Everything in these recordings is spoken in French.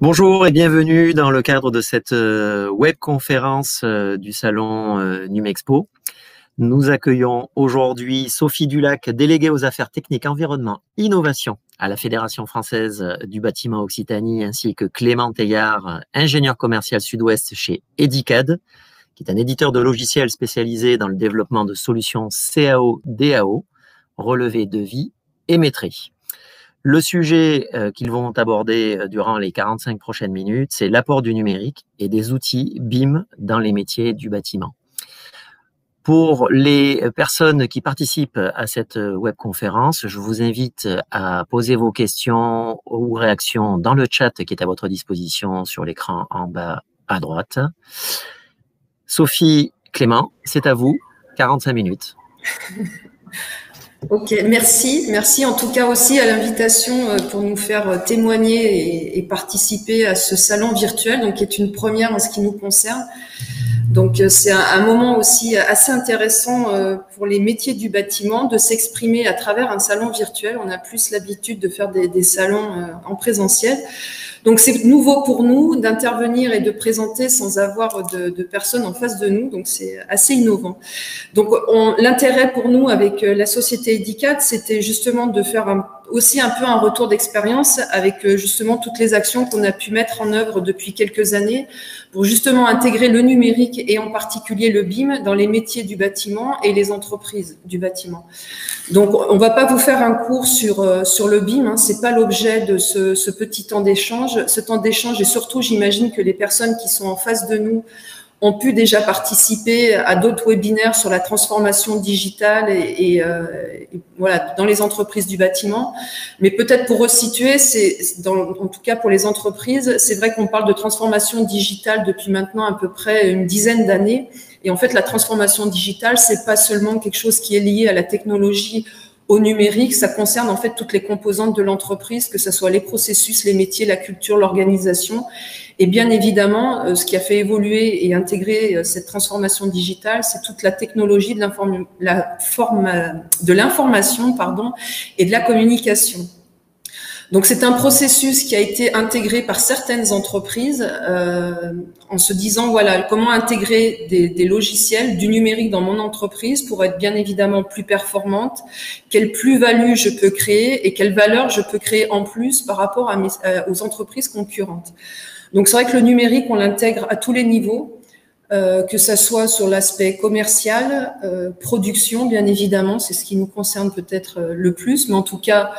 Bonjour et bienvenue dans le cadre de cette webconférence du salon Numexpo. Nous accueillons aujourd'hui Sophie Dulac, déléguée aux affaires techniques, environnement, innovation à la Fédération française du bâtiment Occitanie, ainsi que Clément Teillard, ingénieur commercial sud-ouest chez Edicad, qui est un éditeur de logiciels spécialisé dans le développement de solutions CAO-DAO, relevé de vie et maîtrise. Le sujet qu'ils vont aborder durant les 45 prochaines minutes, c'est l'apport du numérique et des outils BIM dans les métiers du bâtiment. Pour les personnes qui participent à cette webconférence, je vous invite à poser vos questions ou réactions dans le chat qui est à votre disposition sur l'écran en bas à droite. Sophie, Clément, c'est à vous, 45 minutes. Ok, merci. Merci en tout cas aussi à l'invitation pour nous faire témoigner et participer à ce salon virtuel, donc qui est une première en ce qui nous concerne. Donc c'est un moment aussi assez intéressant pour les métiers du bâtiment de s'exprimer à travers un salon virtuel. On a plus l'habitude de faire des salons en présentiel. Donc c'est nouveau pour nous d'intervenir et de présenter sans avoir de personnes en face de nous, donc c'est assez innovant. Donc l'intérêt pour nous avec la société Edicad, c'était justement de faire aussi un peu un retour d'expérience avec justement toutes les actions qu'on a pu mettre en œuvre depuis quelques années pour justement intégrer le numérique et en particulier le BIM dans les métiers du bâtiment et les entreprises du bâtiment. Donc on va pas vous faire un cours sur le BIM, hein, c'est pas l'objet de ce petit temps d'échange. Ce temps d'échange, et surtout j'imagine que les personnes qui sont en face de nous ont pu déjà participer à d'autres webinaires sur la transformation digitale et voilà, dans les entreprises du bâtiment. Mais peut-être pour resituer, en tout cas pour les entreprises, c'est vrai qu'on parle de transformation digitale depuis maintenant à peu près une dizaine d'années. Et en fait, la transformation digitale, c'est pas seulement quelque chose qui est lié à la technologie, au numérique, ça concerne en fait toutes les composantes de l'entreprise, que ce soit les processus, les métiers, la culture, l'organisation. Et bien évidemment, ce qui a fait évoluer et intégrer cette transformation digitale, c'est toute la technologie de l'information, et de la communication. Donc c'est un processus qui a été intégré par certaines entreprises en se disant voilà comment intégrer des logiciels, du numérique dans mon entreprise pour être bien évidemment plus performante, quelle plus-value je peux créer et quelle valeur je peux créer en plus par rapport aux entreprises concurrentes. Donc c'est vrai que le numérique on l'intègre à tous les niveaux. Que ça soit sur l'aspect commercial, production bien évidemment, c'est ce qui nous concerne peut-être le plus, mais en tout cas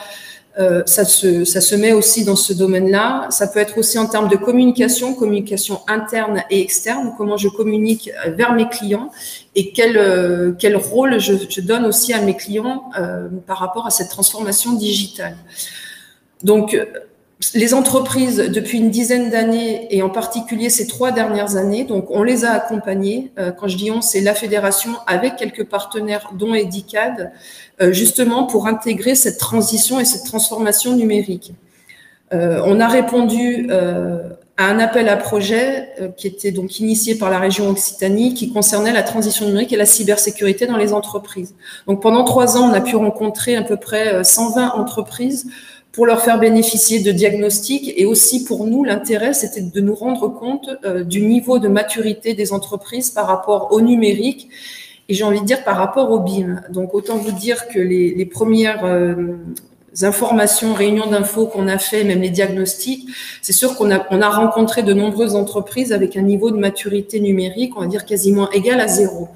ça se met aussi dans ce domaine-là. Ça peut être aussi en termes de communication interne et externe, comment je communique vers mes clients et quel rôle je donne aussi à mes clients par rapport à cette transformation digitale. Donc, les entreprises, depuis une dizaine d'années, et en particulier ces 3 dernières années, donc on les a accompagnées. Quand je dis on, c'est la fédération avec quelques partenaires, dont Edicad, justement pour intégrer cette transition et cette transformation numérique. On a répondu à un appel à projet qui était donc initié par la région Occitanie, qui concernait la transition numérique et la cybersécurité dans les entreprises. Donc pendant 3 ans, on a pu rencontrer à peu près 120 entreprises pour leur faire bénéficier de diagnostics, et aussi pour nous, l'intérêt, c'était de nous rendre compte du niveau de maturité des entreprises par rapport au numérique, et j'ai envie de dire par rapport au BIM. Donc autant vous dire que les premières informations, réunions d'infos qu'on a fait, même les diagnostics, c'est sûr qu'on a rencontré de nombreuses entreprises avec un niveau de maturité numérique, on va dire quasiment égal à 0.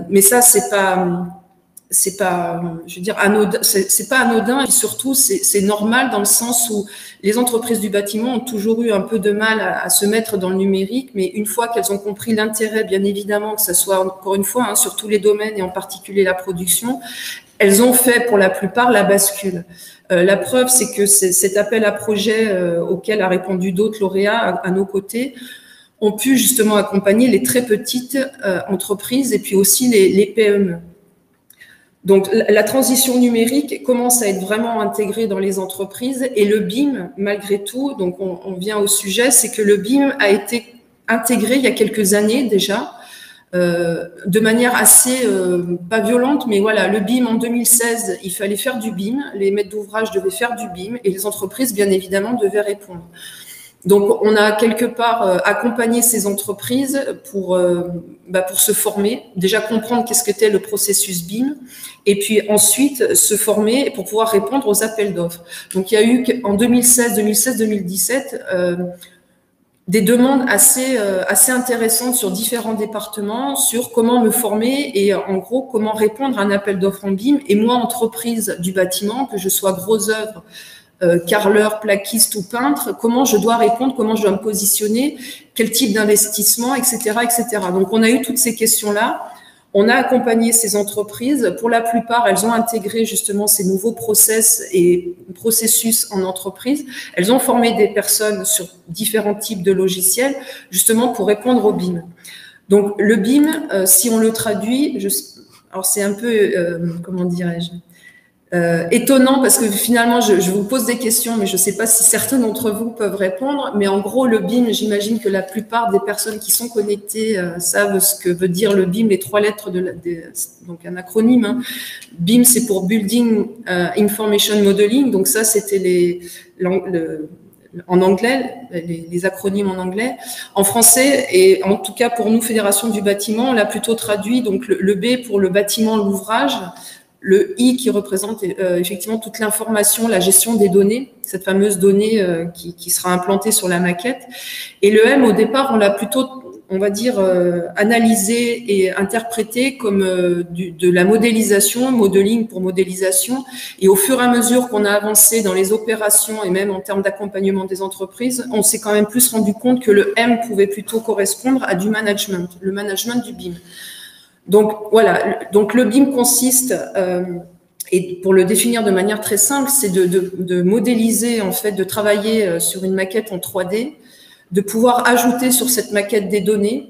Mais ça, c'est pas, je veux dire, anodin, c'est pas anodin, et surtout, c'est normal dans le sens où les entreprises du bâtiment ont toujours eu un peu de mal à se mettre dans le numérique, mais une fois qu'elles ont compris l'intérêt, bien évidemment, que ce soit encore une fois, sur tous les domaines et en particulier la production, elles ont fait pour la plupart la bascule. La preuve, c'est que cet appel à projet auquel a répondu d'autres lauréats à nos côtés ont pu justement accompagner les très petites entreprises et puis aussi les PME. Donc, la transition numérique commence à être vraiment intégrée dans les entreprises, et le BIM, malgré tout, donc on vient au sujet, c'est que le BIM a été intégré il y a quelques années déjà, de manière assez, pas violente, mais voilà, le BIM en 2016, il fallait faire du BIM, les maîtres d'ouvrage devaient faire du BIM, et les entreprises, bien évidemment, devaient répondre. Donc, on a quelque part accompagné ces entreprises pour se former, déjà comprendre qu'est-ce qu'était le processus BIM, et puis ensuite se former pour pouvoir répondre aux appels d'offres. Donc, il y a eu en 2017, des demandes assez intéressantes sur différents départements, sur comment me former et en gros, comment répondre à un appel d'offres en BIM. Et moi, entreprise du bâtiment, que je sois gros œuvre, carreleur, plaquiste ou peintre, comment je dois répondre, comment je dois me positionner, quel type d'investissement, etc., etc. Donc, on a eu toutes ces questions-là. On a accompagné ces entreprises. Pour la plupart, elles ont intégré justement ces nouveaux process et processus en entreprise. Elles ont formé des personnes sur différents types de logiciels, justement pour répondre au BIM. Donc, le BIM, si on le traduit, alors c'est un peu, comment dirais-je, étonnant parce que finalement, je vous pose des questions, mais je ne sais pas si certains d'entre vous peuvent répondre. Mais en gros, le BIM, j'imagine que la plupart des personnes qui sont connectées savent ce que veut dire le BIM, les 3 lettres donc un acronyme. Hein. BIM, c'est pour Building Information Modeling. Donc ça, c'était en anglais, les acronymes en anglais. En français, et en tout cas pour nous, Fédération du bâtiment, on l'a plutôt traduit. Donc le B pour le bâtiment, l'ouvrage. Le I qui représente effectivement toute l'information, la gestion des données, cette fameuse donnée qui sera implantée sur la maquette. Et le M, au départ, on l'a plutôt, on va dire, analysé et interprété comme de la modélisation, modeling pour modélisation. Et au fur et à mesure qu'on a avancé dans les opérations et même en termes d'accompagnement des entreprises, on s'est quand même plus rendu compte que le M pouvait plutôt correspondre à du management, le management du BIM. Donc voilà, donc le BIM consiste, et pour le définir de manière très simple, c'est de modéliser, en fait, de travailler sur une maquette en 3D, de pouvoir ajouter sur cette maquette des données,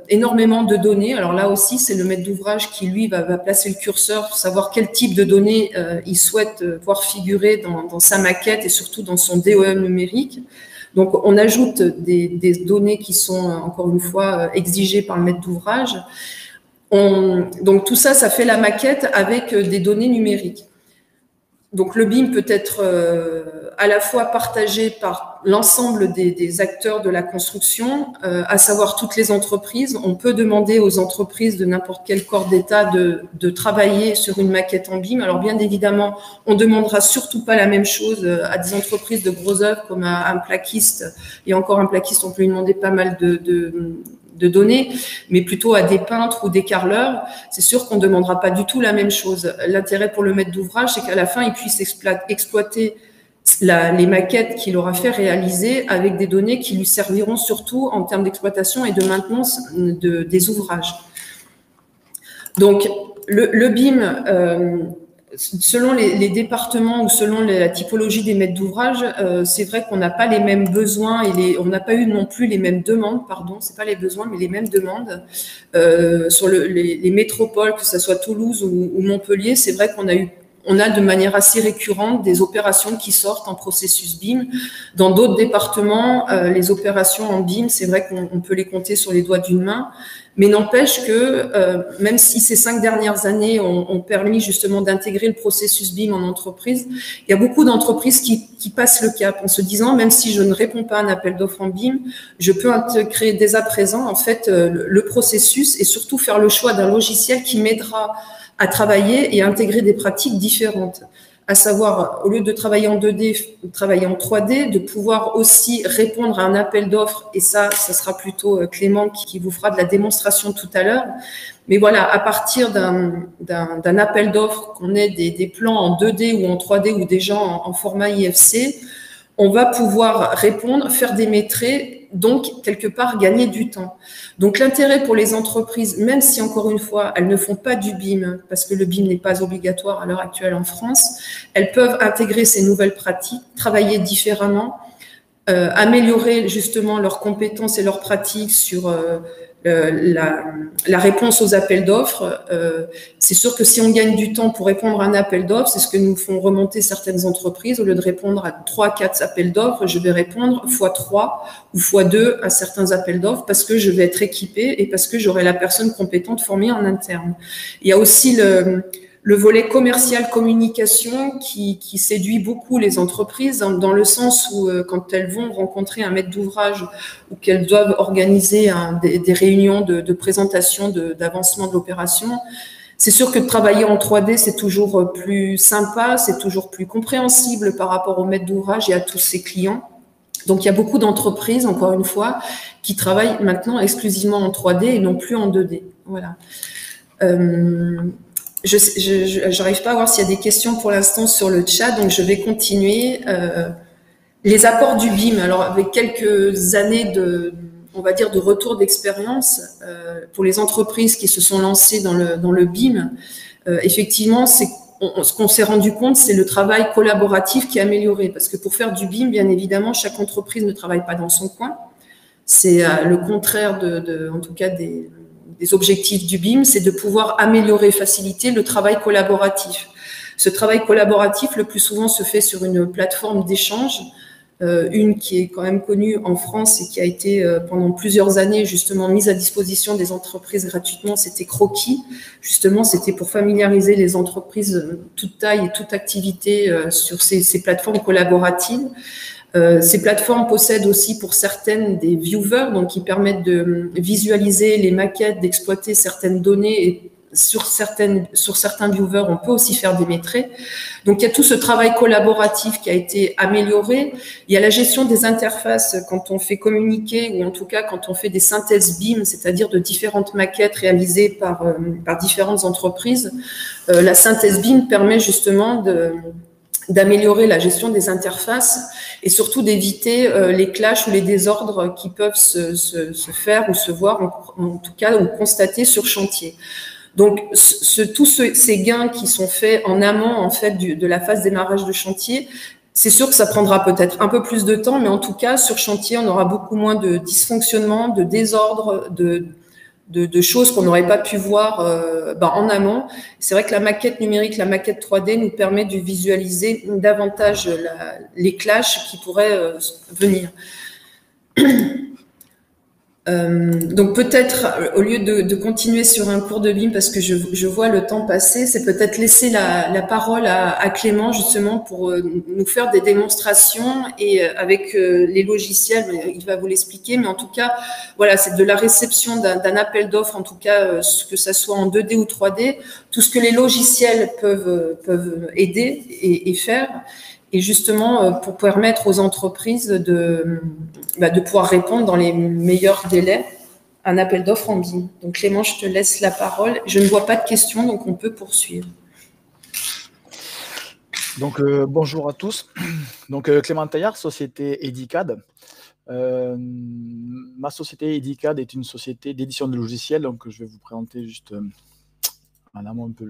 énormément de données. Alors là aussi, c'est le maître d'ouvrage qui, lui, va placer le curseur pour savoir quel type de données il souhaite voir figurer dans sa maquette et surtout dans son DOM numérique. Donc, on ajoute des données qui sont, encore une fois, exigées par le maître d'ouvrage. Donc tout ça, ça fait la maquette avec des données numériques. Donc le BIM peut être à la fois partagé par l'ensemble des acteurs de la construction, à savoir toutes les entreprises. On peut demander aux entreprises de n'importe quel corps d'État de travailler sur une maquette en BIM. Alors bien évidemment, on ne demandera surtout pas la même chose à des entreprises de gros œuvres comme à un plaquiste. Et encore un plaquiste, on peut lui demander pas mal de données, mais plutôt à des peintres ou des carreleurs, c'est sûr qu'on ne demandera pas du tout la même chose. L'intérêt pour le maître d'ouvrage, c'est qu'à la fin, il puisse exploiter les maquettes qu'il aura fait réaliser avec des données qui lui serviront surtout en termes d'exploitation et de maintenance des ouvrages. Donc, le BIM, selon les départements ou selon la typologie des maîtres d'ouvrage, c'est vrai qu'on n'a pas les mêmes besoins et on n'a pas eu non plus les mêmes demandes, pardon, c'est pas les besoins, mais les mêmes demandes. Sur les métropoles, que ce soit Toulouse ou Montpellier, c'est vrai on a de manière assez récurrente des opérations qui sortent en processus BIM. Dans d'autres départements, les opérations en BIM, c'est vrai qu'on peut les compter sur les doigts d'une main. Mais n'empêche que, même si ces 5 dernières années ont permis justement d'intégrer le processus BIM en entreprise, il y a beaucoup d'entreprises qui passent le cap en se disant, même si je ne réponds pas à un appel d'offres en BIM, je peux intégrer dès à présent en fait le processus et surtout faire le choix d'un logiciel qui m'aidera à travailler et à intégrer des pratiques différentes. À savoir, au lieu de travailler en 2D, travailler en 3D, de pouvoir aussi répondre à un appel d'offres, et ça sera plutôt Clément qui vous fera de la démonstration tout à l'heure. Mais voilà, à partir d'un appel d'offres, qu'on ait des plans en 2D ou en 3D ou des gens en format IFC, on va pouvoir répondre, faire des métrés, donc quelque part gagner du temps. Donc l'intérêt pour les entreprises, même si encore une fois elles ne font pas du BIM, parce que le BIM n'est pas obligatoire à l'heure actuelle en France, elles peuvent intégrer ces nouvelles pratiques, travailler différemment, améliorer justement leurs compétences et leurs pratiques sur la réponse aux appels d'offres. C'est sûr que si on gagne du temps pour répondre à un appel d'offres, c'est ce que nous font remonter certaines entreprises. Au lieu de répondre à 3-4 appels d'offres, je vais répondre x3 ou x2 à certains appels d'offres parce que je vais être équipée et parce que j'aurai la personne compétente formée en interne. Il y a aussi le volet commercial communication qui séduit beaucoup les entreprises dans le sens où quand elles vont rencontrer un maître d'ouvrage ou qu'elles doivent organiser des réunions de présentation d'avancement de l'opération, c'est sûr que de travailler en 3D, c'est toujours plus sympa, c'est toujours plus compréhensible par rapport au maître d'ouvrage et à tous ses clients. Donc, il y a beaucoup d'entreprises, encore une fois, qui travaillent maintenant exclusivement en 3D et non plus en 2D. Voilà. Je n'arrive pas à voir s'il y a des questions pour l'instant sur le chat, donc je vais continuer. Les apports du BIM, alors avec quelques années on va dire, de retour d'expérience pour les entreprises qui se sont lancées dans le BIM, effectivement, ce qu'on s'est rendu compte, c'est le travail collaboratif qui est amélioré. Parce que pour faire du BIM, bien évidemment, chaque entreprise ne travaille pas dans son coin. C'est le contraire en tout cas, des objectifs du BIM, c'est de pouvoir améliorer, faciliter le travail collaboratif. Ce travail collaboratif, le plus souvent, se fait sur une plateforme d'échange, une qui est quand même connue en France et qui a été pendant plusieurs années justement mise à disposition des entreprises gratuitement, c'était Croquis. Justement, c'était pour familiariser les entreprises toute taille et toute activité sur ces plateformes collaboratives. Ces plateformes possèdent aussi pour certaines des viewers, donc qui permettent de visualiser les maquettes, d'exploiter certaines données et sur certains viewers, on peut aussi faire des métrés. Donc, il y a tout ce travail collaboratif qui a été amélioré. Il y a la gestion des interfaces quand on fait communiquer, ou en tout cas quand on fait des synthèses BIM, c'est-à-dire de différentes maquettes réalisées par différentes entreprises. La synthèse BIM permet justement d'améliorer la gestion des interfaces et surtout d'éviter les clashs ou les désordres qui peuvent se faire ou se voir, en tout cas, ou constater sur chantier. Donc, tous ces gains qui sont faits en amont, en fait, de la phase démarrage de chantier, c'est sûr que ça prendra peut-être un peu plus de temps, mais en tout cas, sur chantier, on aura beaucoup moins de dysfonctionnements, de désordres, de choses qu'on n'aurait pas pu voir en amont. C'est vrai que la maquette numérique, la maquette 3D nous permet de visualiser davantage les clashs qui pourraient venir. Donc peut-être, au lieu de continuer sur un cours de BIM, parce que je vois le temps passer, c'est peut-être laisser la parole à Clément justement pour nous faire des démonstrations et avec les logiciels, il va vous l'expliquer, mais en tout cas, voilà, c'est de la réception d'un appel d'offres, en tout cas, que ça soit en 2D ou 3D, tout ce que les logiciels peuvent aider et faire. Et justement, pour permettre aux entreprises de pouvoir répondre dans les meilleurs délais à un appel d'offres en BIM. Donc Clément, je te laisse la parole. Je ne vois pas de questions, donc on peut poursuivre. Donc bonjour à tous. Donc Clément Taillard, société Edicad. Ma société Edicad est une société d'édition de logiciels. Donc je vais vous présenter juste en amont un peu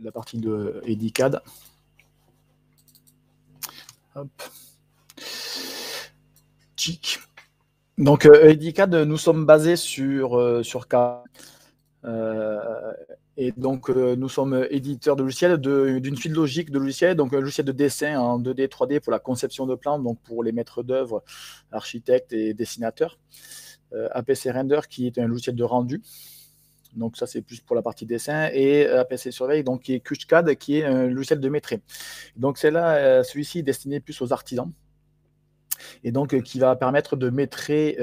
la partie de Edicad. Hop. Chic. Donc, Edicad, nous sommes basés sur K. Et donc, nous sommes éditeurs de logiciels d'une suite logique de logiciels, donc un logiciel de dessin en 2D, 3D pour la conception de plans, donc pour les maîtres d'œuvre, architectes et dessinateurs. APC Render, qui est un logiciel de rendu. Donc ça, c'est plus pour la partie dessin. Et APC Survey, donc, qui est QCAD, qui est un logiciel de métré. Donc celui-ci est destiné plus aux artisans. Et donc qui va permettre de métrer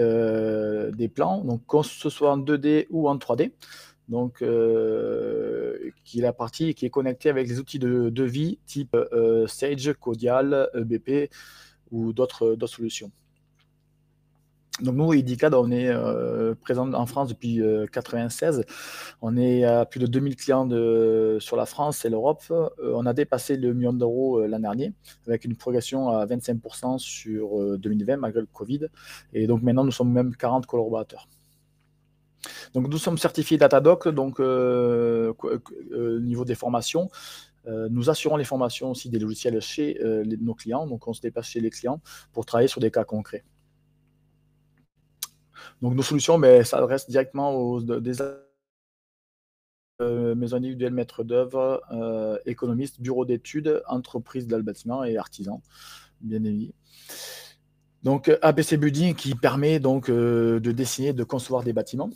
des plans, donc que ce soit en 2D ou en 3D. Donc qui est la partie qui est connectée avec les outils de devis type Sage, Codial, EBP ou d'autres solutions. Donc nous, Edicad, on est présent en France depuis 1996. On est à plus de 2000 clients sur la France et l'Europe. On a dépassé le million d'euros l'an dernier, avec une progression à 25% sur 2020, malgré le Covid. Et donc maintenant, nous sommes même 40 collaborateurs. Donc nous sommes certifiés Datadoc, donc au niveau des formations. Nous assurons les formations aussi des logiciels chez nos clients. Donc on se déplace chez les clients pour travailler sur des cas concrets. Donc nos solutions s'adressent directement aux maisons individuelles, maîtres d'œuvre, économistes, bureaux d'études, entreprises de le bâtiment et artisans, bien évidemment. Donc APC Building qui permet donc de dessiner, de concevoir des bâtiments.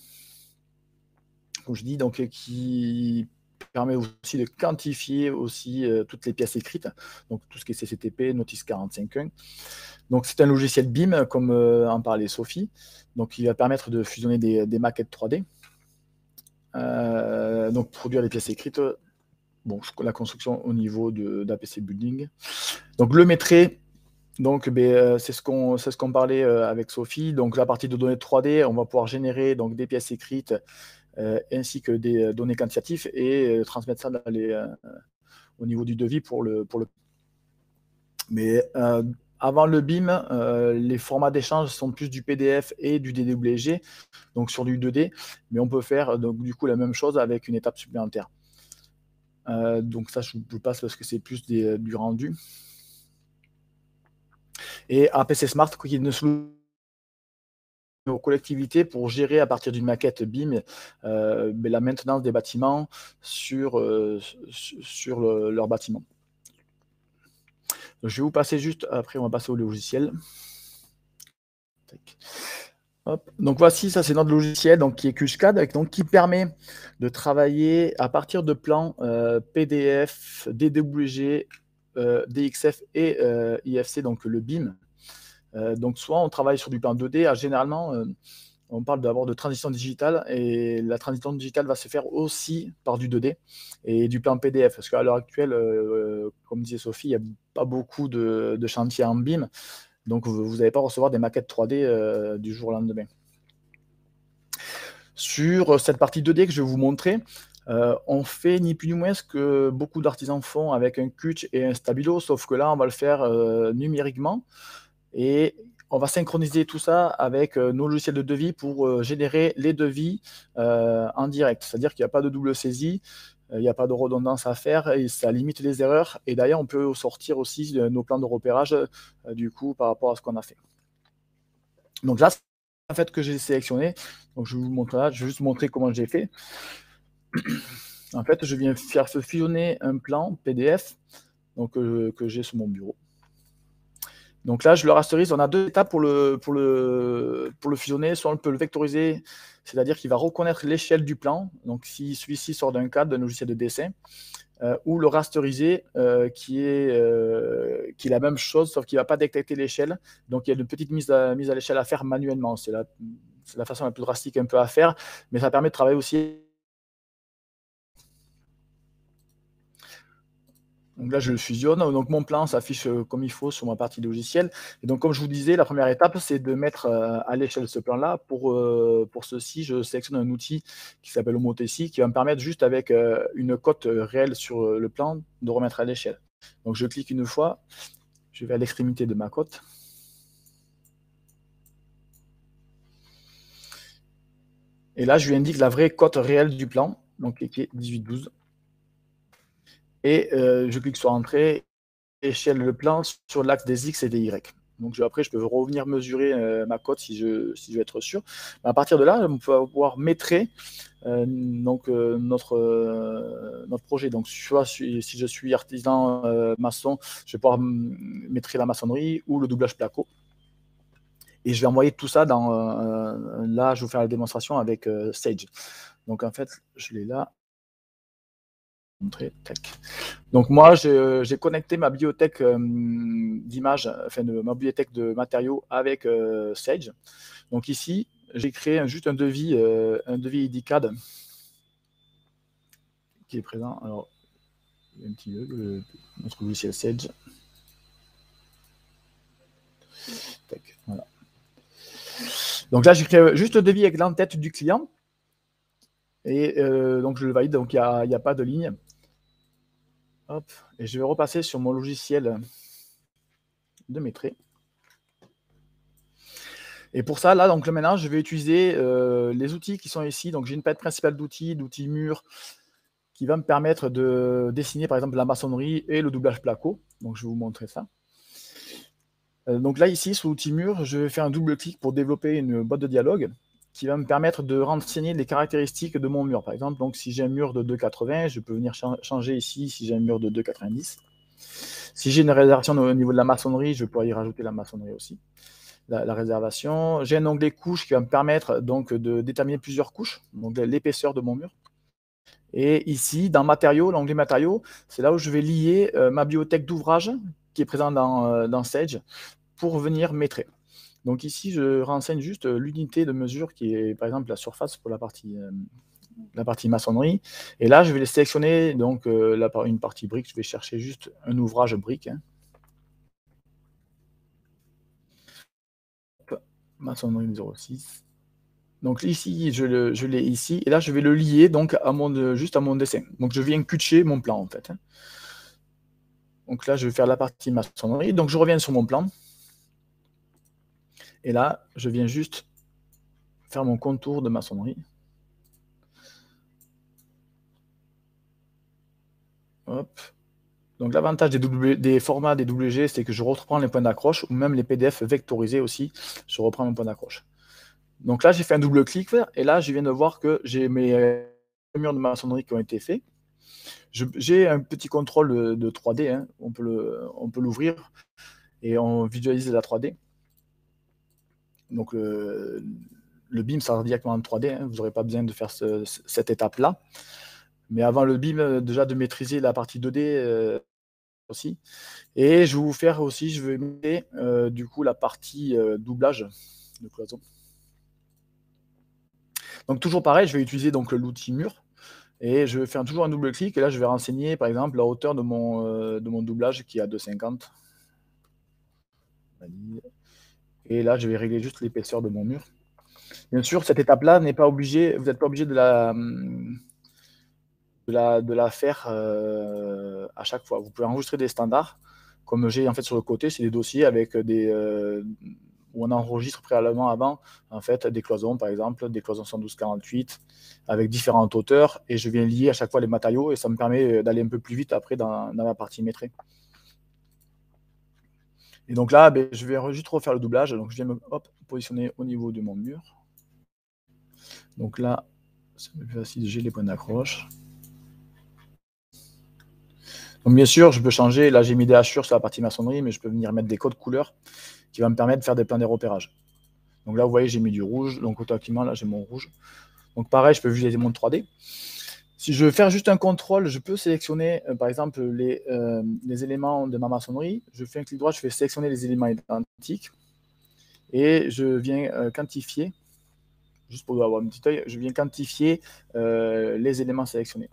Comme je dis, donc qui permet aussi de quantifier aussi toutes les pièces écrites, donc tout ce qui est CCTP, Notice 45.1. Donc c'est un logiciel BIM, comme en parlait Sophie, donc il va permettre de fusionner des maquettes 3D, donc produire les pièces écrites, bon, la construction au niveau d'APC Building. Donc le métré, donc c'est ce qu'on parlait avec Sophie. Donc la partie de données 3D, on va pouvoir générer donc des pièces écrites ainsi que des données quantitatives et transmettre ça au niveau du devis pour le. Mais avant le BIM, les formats d'échange sont plus du PDF et du DWG, donc sur du 2D, mais on peut faire donc du coup la même chose avec une étape supplémentaire. Donc ça, je vous passe parce que c'est plus du rendu. Et APC Smart, qui est une solution aux collectivités pour gérer à partir d'une maquette BIM la maintenance des bâtiments sur leur bâtiment. Donc, je vais vous passer juste, après on va passer au logiciel. Hop. Donc voici, ça c'est notre logiciel donc, qui est QSCAD, donc, qui permet de travailler à partir de plans PDF, DWG, DXF et IFC, donc le BIM. Donc soit on travaille sur du plan 2D, généralement on parle d'abord de transition digitale, et la transition digitale va se faire aussi par du 2D et du plan PDF, parce qu'à l'heure actuelle, comme disait Sophie, il n'y a pas beaucoup de chantiers en BIM, donc vous n'allez pas recevoir des maquettes 3D du jour au lendemain. Sur cette partie 2D que je vais vous montrer, on fait ni plus ni moins ce que beaucoup d'artisans font avec un Qtch et un Stabilo, sauf que là on va le faire numériquement, et on va synchroniser tout ça avec nos logiciels de devis pour générer les devis en direct. C'est-à-dire qu'il n'y a pas de double saisie, il n'y a pas de redondance à faire, et ça limite les erreurs. Et d'ailleurs, on peut sortir aussi nos plans de repérage du coup par rapport à ce qu'on a fait. Donc là, c'est en fait que j'ai sélectionné. Donc je vais vous montrer là, je vais juste vous montrer comment j'ai fait. En fait, je viens faire fusionner un plan PDF donc, que j'ai sur mon bureau. Donc là, je le rasterise. On a deux étapes pour le fusionner. Soit on peut le vectoriser, c'est-à-dire qu'il va reconnaître l'échelle du plan. Donc si celui-ci sort d'un cadre, d'un logiciel de dessin, ou le rasteriser, qui est la même chose, sauf qu'il ne va pas détecter l'échelle. Donc il y a une petite mise à l'échelle à faire manuellement. C'est la façon la plus drastique un peu à faire, mais ça permet de travailler aussi. Donc là, je le fusionne. Donc mon plan s'affiche comme il faut sur ma partie logicielle. Et donc, comme je vous disais, la première étape, c'est de mettre à l'échelle ce plan-là. Pour ceci, je sélectionne un outil qui s'appelle Homotessi, qui va me permettre juste avec une cote réelle sur le plan de remettre à l'échelle. Donc je clique une fois, je vais à l'extrémité de ma cote. Et là, je lui indique la vraie cote réelle du plan, donc qui est 18,12. Et je clique sur Entrée, échelle le plan sur l'axe des X et des Y. Donc après, je peux revenir mesurer ma cote si je veux être sûr. Mais à partir de là, on peut pouvoir mettre notre projet. Donc soit si je suis artisan maçon, je vais pouvoir mettre la maçonnerie ou le doublage placo. Et je vais envoyer tout ça dans... là, je vais vous faire la démonstration avec Sage. Donc en fait, je l'ai là. Donc moi, j'ai connecté ma bibliothèque d'images, enfin ma bibliothèque de matériaux avec Sage. Donc ici, j'ai créé juste un devis IDCAD qui est présent. Alors, il y a un petit bug, notre logiciel Sage. Tac, voilà. Donc là, j'ai créé juste un devis avec l'entête du client. Et donc je le valide, donc il n'y a pas de ligne. Hop, et je vais repasser sur mon logiciel de métré. Et pour ça, là, donc maintenant, je vais utiliser les outils qui sont ici. Donc j'ai une palette principale d'outils mûrs, qui va me permettre de dessiner par exemple la maçonnerie et le doublage placo. Donc je vais vous montrer ça. Donc là, ici, sur l'outil mur, je vais faire un double clic pour développer une boîte de dialogue qui va me permettre de renseigner les caractéristiques de mon mur. Par exemple, donc, si j'ai un mur de 2,80, je peux venir changer ici si j'ai un mur de 2,90. Si j'ai une réservation au niveau de la maçonnerie, je pourrais y rajouter la maçonnerie aussi, la réservation. J'ai un onglet couche qui va me permettre donc de déterminer plusieurs couches, donc l'épaisseur de mon mur. Et ici, dans matériaux, l'onglet matériaux, c'est là où je vais lier ma bibliothèque d'ouvrages qui est présente dans Sage pour venir métrer. Donc ici, je renseigne juste l'unité de mesure qui est, par exemple, la surface pour la partie maçonnerie. Et là, je vais sélectionner donc, une partie brique. Je vais chercher juste un ouvrage brique. Hein. Hop, maçonnerie 06. Donc ici, je l'ai ici. Et là, je vais le lier donc, juste à mon dessin. Donc je viens cutcher mon plan en fait. Hein. Donc là, je vais faire la partie maçonnerie. Donc je reviens sur mon plan. Et là, je viens juste faire mon contour de maçonnerie. Hop. Donc l'avantage des formats des WG, c'est que je reprends les points d'accroche, ou même les PDF vectorisés aussi, je reprends mon point d'accroche. Donc là, j'ai fait un double clic, et là, je viens de voir que j'ai mes murs de maçonnerie qui ont été faits. J'ai un petit contrôle de 3D, hein. On peut l'ouvrir, et on visualise la 3D. Donc le BIM sera directement en 3D, hein. Vous n'aurez pas besoin de faire cette étape-là. Mais avant le BIM, déjà de maîtriser la partie 2D aussi. Et je vais vous faire aussi, je vais mettre du coup la partie doublage de cloison. Donc toujours pareil, je vais utiliser donc l'outil mur et je vais faire toujours un double clic et là je vais renseigner par exemple la hauteur de mon doublage qui est à 2,50. Et là je vais régler juste l'épaisseur de mon mur. Bien sûr, cette étape-là n'est pas obligée, vous n'êtes pas obligé de la faire à chaque fois. Vous pouvez enregistrer des standards, comme j'ai en fait sur le côté, c'est des dossiers avec où on enregistre préalablement avant en fait des cloisons, par exemple, des cloisons 112-48 avec différentes hauteurs, et je viens lier à chaque fois les matériaux et ça me permet d'aller un peu plus vite après dans la partie métrée. Et donc là, je vais juste refaire le doublage. Donc je viens me positionner au niveau de mon mur. Donc là, c'est plus facile, j'ai les points d'accroche. Donc bien sûr, je peux changer, là j'ai mis des hachures sur la partie maçonnerie, mais je peux venir mettre des codes couleurs qui vont me permettre de faire des plans de repérage. Donc là, vous voyez, j'ai mis du rouge, donc automatiquement, là j'ai mon rouge. Donc pareil, je peux visualiser mon 3D. Si je veux faire juste un contrôle, je peux sélectionner, par exemple, les éléments de ma maçonnerie. Je fais un clic droit, je fais sélectionner les éléments identiques. Et je viens quantifier, juste pour avoir un petit œil, je viens quantifier les éléments sélectionnés.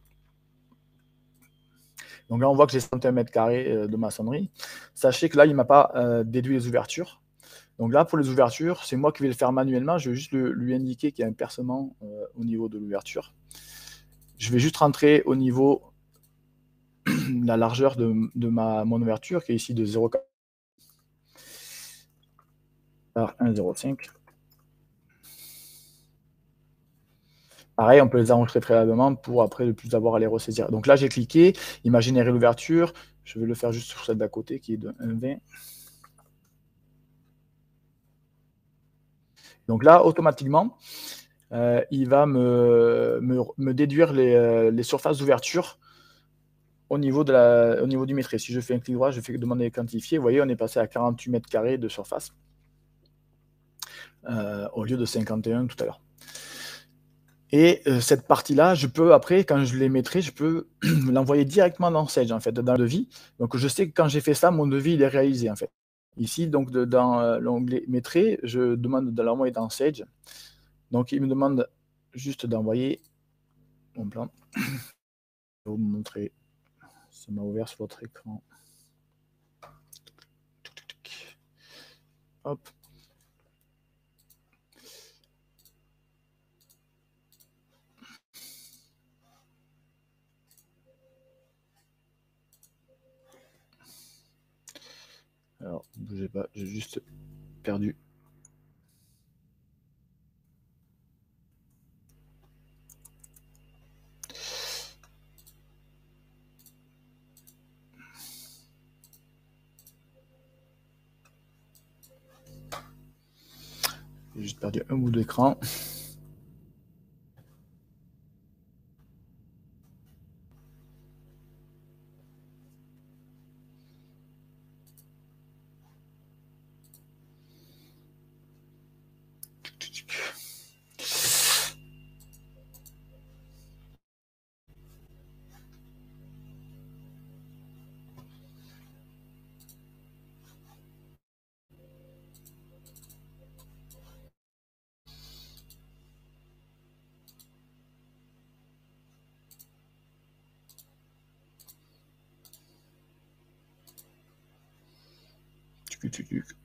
Donc là, on voit que j'ai 61 mètres carrés de maçonnerie. Sachez que là, il ne m'a pas déduit les ouvertures. Donc là, pour les ouvertures, c'est moi qui vais le faire manuellement. Je vais juste lui indiquer qu'il y a un percement au niveau de l'ouverture. Je vais juste rentrer au niveau de la largeur de mon ouverture, qui est ici de 0,4 par 1,05. Pareil, on peut les enregistrer préalablement pour après ne plus avoir à les ressaisir. Donc là, j'ai cliqué, il m'a généré l'ouverture. Je vais le faire juste sur celle d'à côté qui est de 1,20. Donc là, automatiquement, il va me déduire les surfaces d'ouverture au niveau du mètre. Si je fais un clic droit, je fais demander quantifier. Vous voyez, on est passé à 48 mètres carrés de surface au lieu de 51 tout à l'heure. Et cette partie-là, je peux après, quand je les mettrai, je peux l'envoyer directement dans Sage, en fait, dans le devis. Donc je sais que quand j'ai fait ça, mon devis il est réalisé, en fait. Ici, donc dans l'onglet Métré, je demande de l'envoyer dans Sage. Donc il me demande juste d'envoyer mon plan. Je vais vous montrer. Ça m'a ouvert sur votre écran. Hop. Alors, ne bougez pas, j'ai juste perdu. J'ai juste perdu un bout d'écran.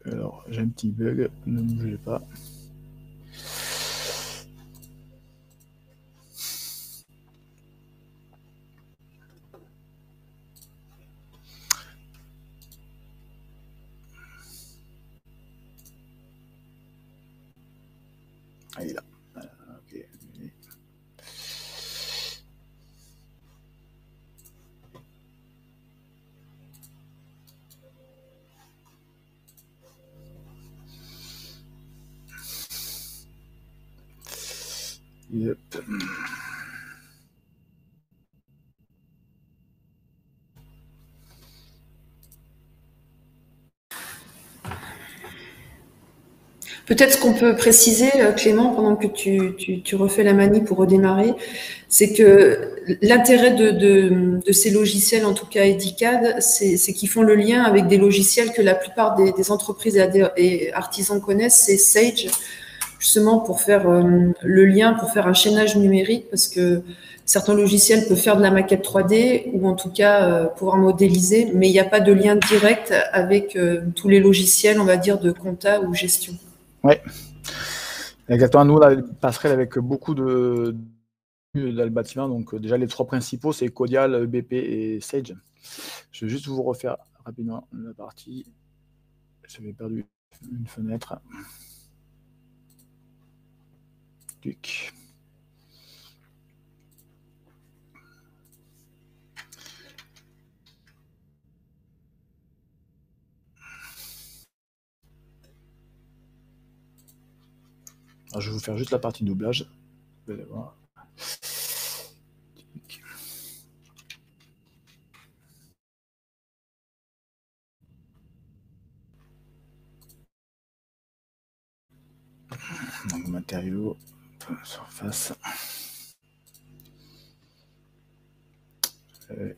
Alors, j'ai un petit bug, ne bougez pas. Ah, il est là. Okay. Yep. Peut-être ce qu'on peut préciser, Clément, pendant que tu refais la manie pour redémarrer, c'est que l'intérêt de ces logiciels, en tout cas EDICAD, c'est qu'ils font le lien avec des logiciels que la plupart des entreprises et artisans connaissent, c'est Sage, justement pour faire le lien, pour faire un chaînage numérique, parce que certains logiciels peuvent faire de la maquette 3D ou en tout cas pouvoir modéliser, mais il n'y a pas de lien direct avec tous les logiciels, on va dire, de compta ou gestion. Oui, exactement. Nous, la passerelle avec beaucoup de dans le bâtiment. Donc, déjà, les trois principaux, c'est Codial, EBP et Sage. Je vais juste vous refaire rapidement la partie. J'avais perdu une fenêtre. Clic. Alors, je vais vous faire juste la partie doublage. Vous allez voir. Donc, matériaux, surface.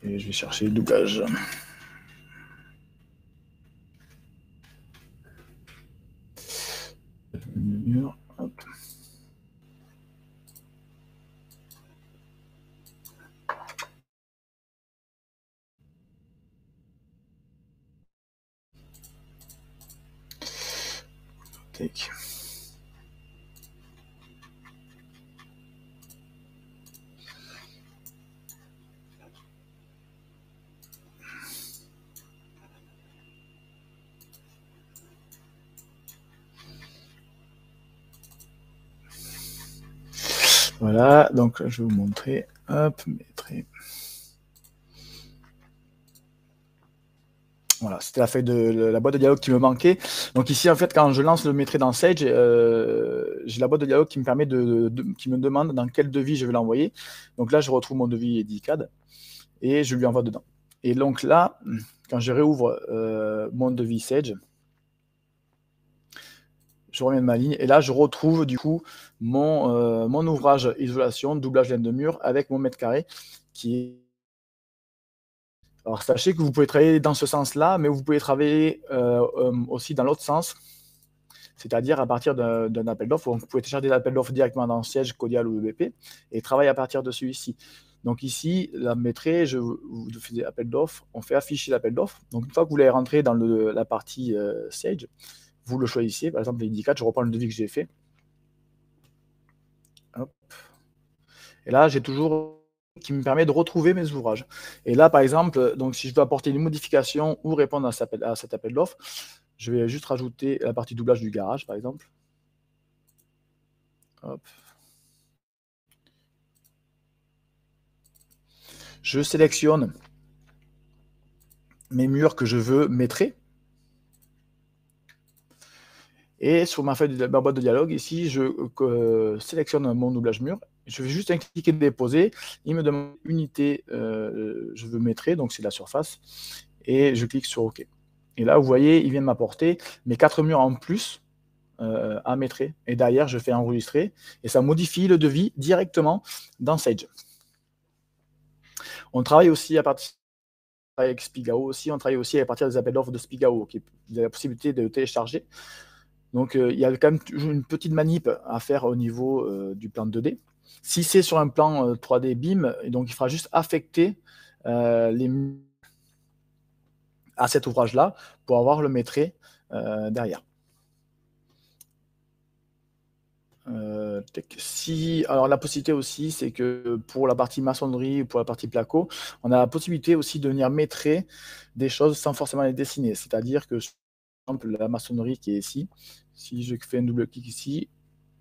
Et je vais chercher le doublage. Mur, hop. Tac. Voilà, donc là, je vais vous montrer. Hop, mettrai. Voilà, c'était la feuille de la boîte de dialogue qui me manquait. Donc ici, en fait, quand je lance le maîtrise dans Sage, j'ai la boîte de dialogue qui me permet qui me demande dans quel devis je vais l'envoyer. Donc là, je retrouve mon devis EDICAD et je lui envoie dedans. Et donc là, quand je réouvre mon devis Sage, je reviens de ma ligne et là, je retrouve du coup mon ouvrage isolation, doublage laine de mur avec mon mètre carré qui est. Alors, sachez que vous pouvez travailler dans ce sens-là, mais vous pouvez travailler aussi dans l'autre sens, c'est-à-dire à partir d'un appel d'offres. Vous pouvez télécharger l'appel d'offres directement dans Siège, Codial ou EBP et travailler à partir de celui-ci. Donc ici, la maîtrise, vous faites appel d'offres, on fait afficher l'appel d'offres. Donc une fois que vous l'avez rentré dans la partie Sage, vous le choisissez. Par exemple, l'indicateur, je reprends le devis que j'ai fait. Hop. Et là, j'ai toujours qui me permet de retrouver mes ouvrages. Et là, par exemple, donc, si je dois apporter une modification ou répondre à cet appel d'offres, je vais juste rajouter la partie doublage du garage, par exemple. Hop. Je sélectionne mes murs que je veux maîtriser. Et sur ma boîte de dialogue, ici, je sélectionne mon doublage mur. Je vais juste cliquer déposer. Il me demande unité, je veux maîtriser, donc c'est la surface. Et je clique sur OK. Et là, vous voyez, il vient de m'apporter mes 4 murs en plus à maîtriser. Et derrière, je fais enregistrer. Et ça modifie le devis directement dans Sage. On travaille aussi à partir avec Spigao aussi. On travaille aussi à partir des appels d'offres de Spigao, vous avez la possibilité de télécharger. Donc, il y a quand même toujours une petite manip à faire au niveau du plan 2D. Si c'est sur un plan 3D BIM, donc il faudra juste affecter à cet ouvrage-là pour avoir le maîtrise derrière. Alors la possibilité aussi, c'est que pour la partie maçonnerie ou pour la partie placo, on a la possibilité aussi de venir maîtriser des choses sans forcément les dessiner. C'est-à-dire que, par exemple, la maçonnerie qui est ici, si je fais un double clic ici,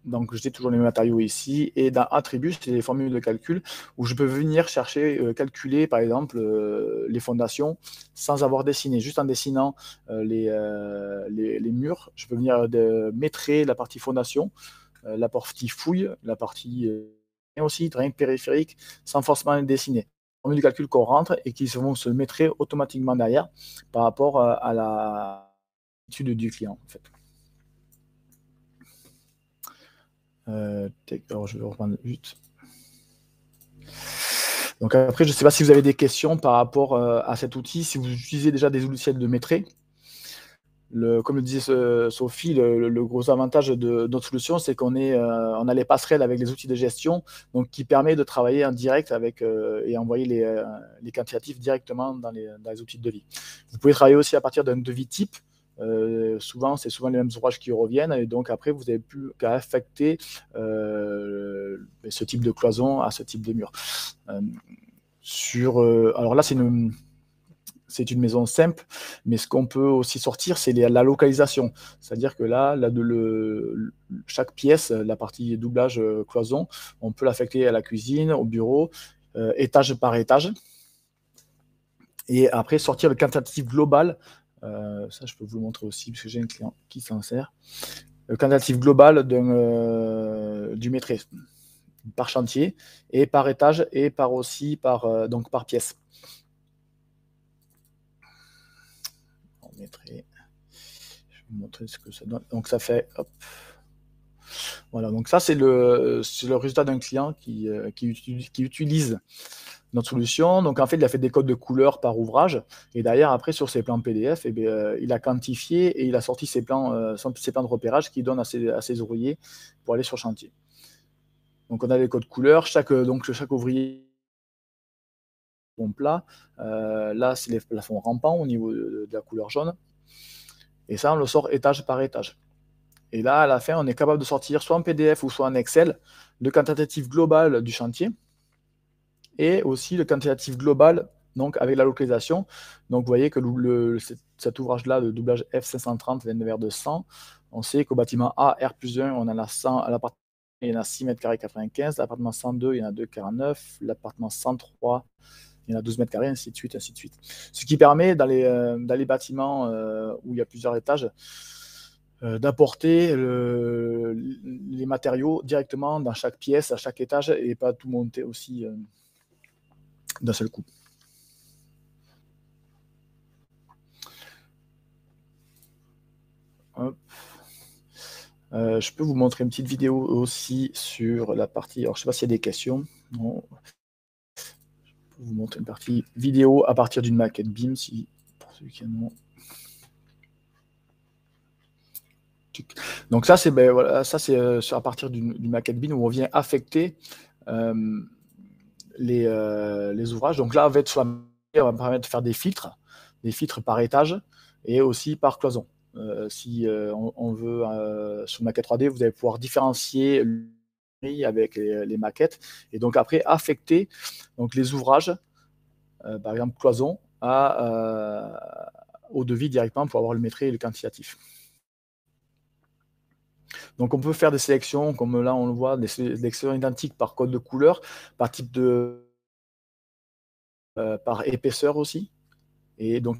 donc j'ai toujours les matériaux ici, et dans Attributs, c'est les formules de calcul, où je peux venir chercher, calculer par exemple les fondations sans avoir dessiné. Juste en dessinant les murs, je peux venir maîtriser la partie fondation, la partie fouille, la partie et aussi drain périphérique, sans forcément les dessiner. Formule de calcul qu'on rentre et qui vont se mettre automatiquement derrière par rapport à l'étude du client, en fait. Alors je vais reprendre vite. Donc après, je ne sais pas si vous avez des questions par rapport à cet outil, si vous utilisez déjà des logiciels de maîtrise. Comme le disait Sophie, le gros avantage de notre solution, c'est qu'on a les passerelles avec les outils de gestion, donc qui permet de travailler en direct avec et envoyer les quantitatifs directement dans les outils de devis. Vous pouvez travailler aussi à partir d'un devis type. Souvent, c'est souvent les mêmes ouvrages qui reviennent, et donc après, vous n'avez plus qu'à affecter ce type de cloison à ce type de mur. Alors là, c'est une maison simple, mais ce qu'on peut aussi sortir, c'est la localisation. C'est-à-dire que là chaque pièce, la partie doublage cloison, on peut l'affecter à la cuisine, au bureau, étage par étage. Et après, sortir le quantitatif global. Ça, je peux vous le montrer aussi, parce que j'ai un client qui s'en sert. Le quantitatif global du maîtrise par chantier, et par étage, et par pièce. Je vais vous montrer ce que ça donne. Donc ça fait, hop. Voilà, donc ça c'est le résultat d'un client qui utilise notre solution. Donc en fait, il a fait des codes de couleurs par ouvrage, et derrière, après, sur ses plans PDF, il a quantifié et il a sorti ses plans de repérage qu'il donne à ses ouvriers pour aller sur chantier. Donc on a les codes couleurs, chaque ouvrier plat. Là, c'est les plafonds rampants au niveau de la couleur jaune. Et ça, on le sort étage par étage. Et là, à la fin, on est capable de sortir soit en PDF ou soit en Excel le quantitatif global du chantier, et aussi le quantitatif global, donc avec la localisation. Donc vous voyez que cet ouvrage-là, le doublage F530, l'NVR de 100, on sait qu'au bâtiment A, R+1, on en a 100, à l'appartement, il y en a 6 mètres carrés 95, l'appartement 102, il y en a 2,49, l'appartement 103, il y en a 12 mètres carrés, ainsi de suite, ainsi de suite. Ce qui permet, dans les bâtiments où il y a plusieurs étages, d'apporter les matériaux directement dans chaque pièce, à chaque étage, et pas tout monter aussi d'un seul coup. Hop. Je peux vous montrer une petite vidéo aussi sur la partie. Alors, je ne sais pas s'il y a des questions. Non. Je peux vous montrer une partie vidéo à partir d'une maquette BIM, pour ceux qui en ont. Donc ça, c'est à partir d'une maquette BIM où on vient affecter les ouvrages. Donc là, on va me permettre de faire des filtres par étage et aussi par cloison. Si on veut, sur maquette 3D, vous allez pouvoir différencier avec les maquettes, et donc après affecter donc les ouvrages, par exemple cloison, au devis directement pour avoir le maîtrise et le quantitatif. Donc on peut faire des sélections, comme là on le voit, des sélections identiques par code de couleur, par type par épaisseur aussi, et donc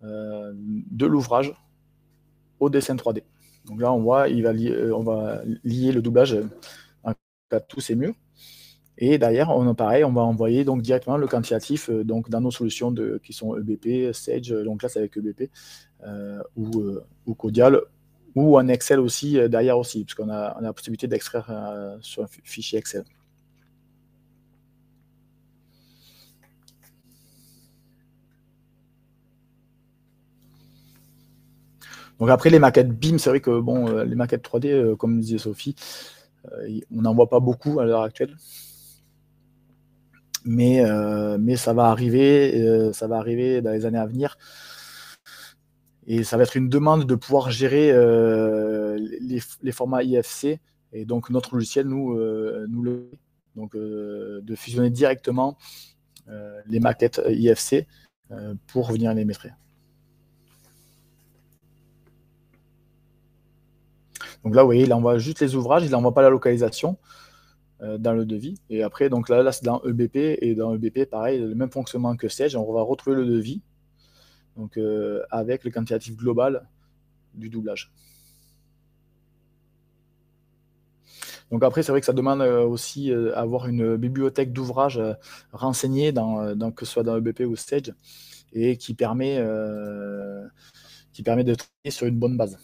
de l'ouvrage au dessin 3D. Donc là on voit, on va lier le doublage à tous ces murs, et derrière on va envoyer donc directement le quantitatif donc dans nos solutions qui sont EBP, Sage, donc là c'est avec EBP, ou Codial, ou en Excel aussi derrière aussi, puisqu'on a la possibilité d'extraire sur un fichier Excel. Donc après les maquettes BIM, c'est vrai que bon, les maquettes 3D, comme disait Sophie, on n'en voit pas beaucoup à l'heure actuelle. Mais ça va arriver dans les années à venir. Et ça va être une demande de pouvoir gérer les formats IFC. Et donc, notre logiciel donc de fusionner directement les maquettes IFC pour venir les mettre. Donc là, vous voyez, il envoie juste les ouvrages, il n'envoie pas la localisation dans le devis. Et après, donc là c'est dans EBP, et dans EBP, pareil, le même fonctionnement que Sage. On va retrouver le devis, donc avec le quantitatif global du doublage. Donc après, c'est vrai que ça demande aussi avoir une bibliothèque d'ouvrages renseignés, que ce soit dans EBP ou Sage, et qui permet de travailler sur une bonne base.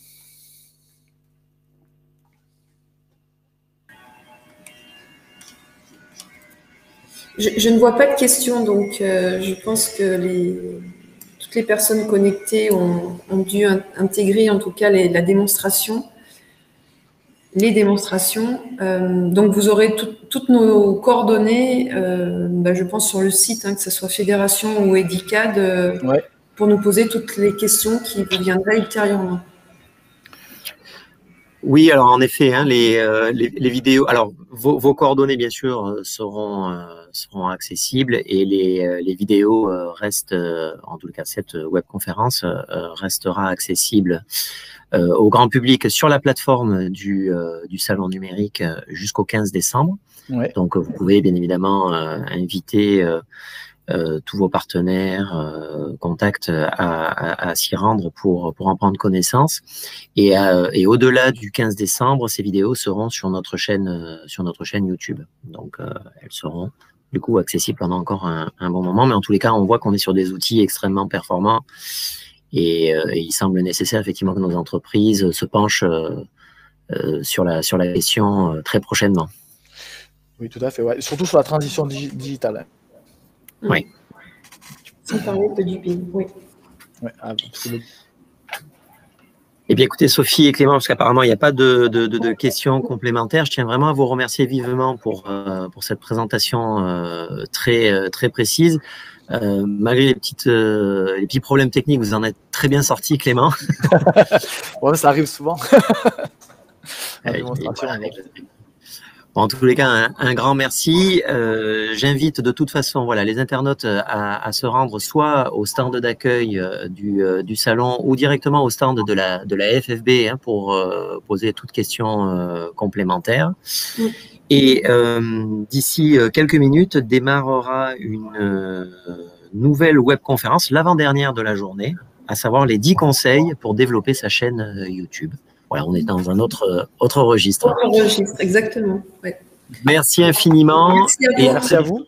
Je ne vois pas de questions, donc je pense que toutes les personnes connectées ont dû intégrer en tout cas la démonstration, les démonstrations. Donc vous aurez toutes nos coordonnées, je pense sur le site, que ce soit Fédération ou Edicad, pour nous poser toutes les questions qui vous viendraient ultérieurement. Oui, alors en effet, les vidéos. Alors vos coordonnées bien sûr seront accessibles, et les vidéos restent, en tout cas cette webconférence restera accessible au grand public sur la plateforme du salon numérique jusqu'au 15 décembre. Ouais. Donc vous pouvez bien évidemment inviter tous vos partenaires, contacts à s'y rendre pour en prendre connaissance. Et au-delà du 15 décembre, ces vidéos seront sur notre chaîne YouTube. Donc elles seront du coup accessibles pendant encore un bon moment. Mais en tous les cas, on voit qu'on est sur des outils extrêmement performants, et il semble nécessaire effectivement que nos entreprises se penchent sur la question très prochainement. Oui, tout à fait. Ouais. Surtout sur la transition digitale. Oui. Sans parler de du PIB, oui. Ouais, absolument. Eh bien, écoutez, Sophie et Clément, parce qu'apparemment, il n'y a pas de questions complémentaires, je tiens vraiment à vous remercier vivement pour cette présentation très précise. Malgré les petits problèmes techniques, vous en êtes très bien sorti, Clément. Ouais, ça arrive souvent. En tous les cas, un grand merci. J'invite de toute façon les internautes à se rendre soit au stand d'accueil du salon, ou directement au stand de la FFB pour poser toute question complémentaire. Oui. Et d'ici quelques minutes démarrera une nouvelle webconférence, l'avant-dernière de la journée, à savoir les 10 conseils pour développer sa chaîne YouTube. Voilà, on est dans un autre registre. Autre registre, exactement. Ouais. Merci infiniment. Merci à vous. Merci à vous.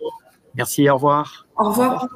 Merci, au revoir. Au revoir.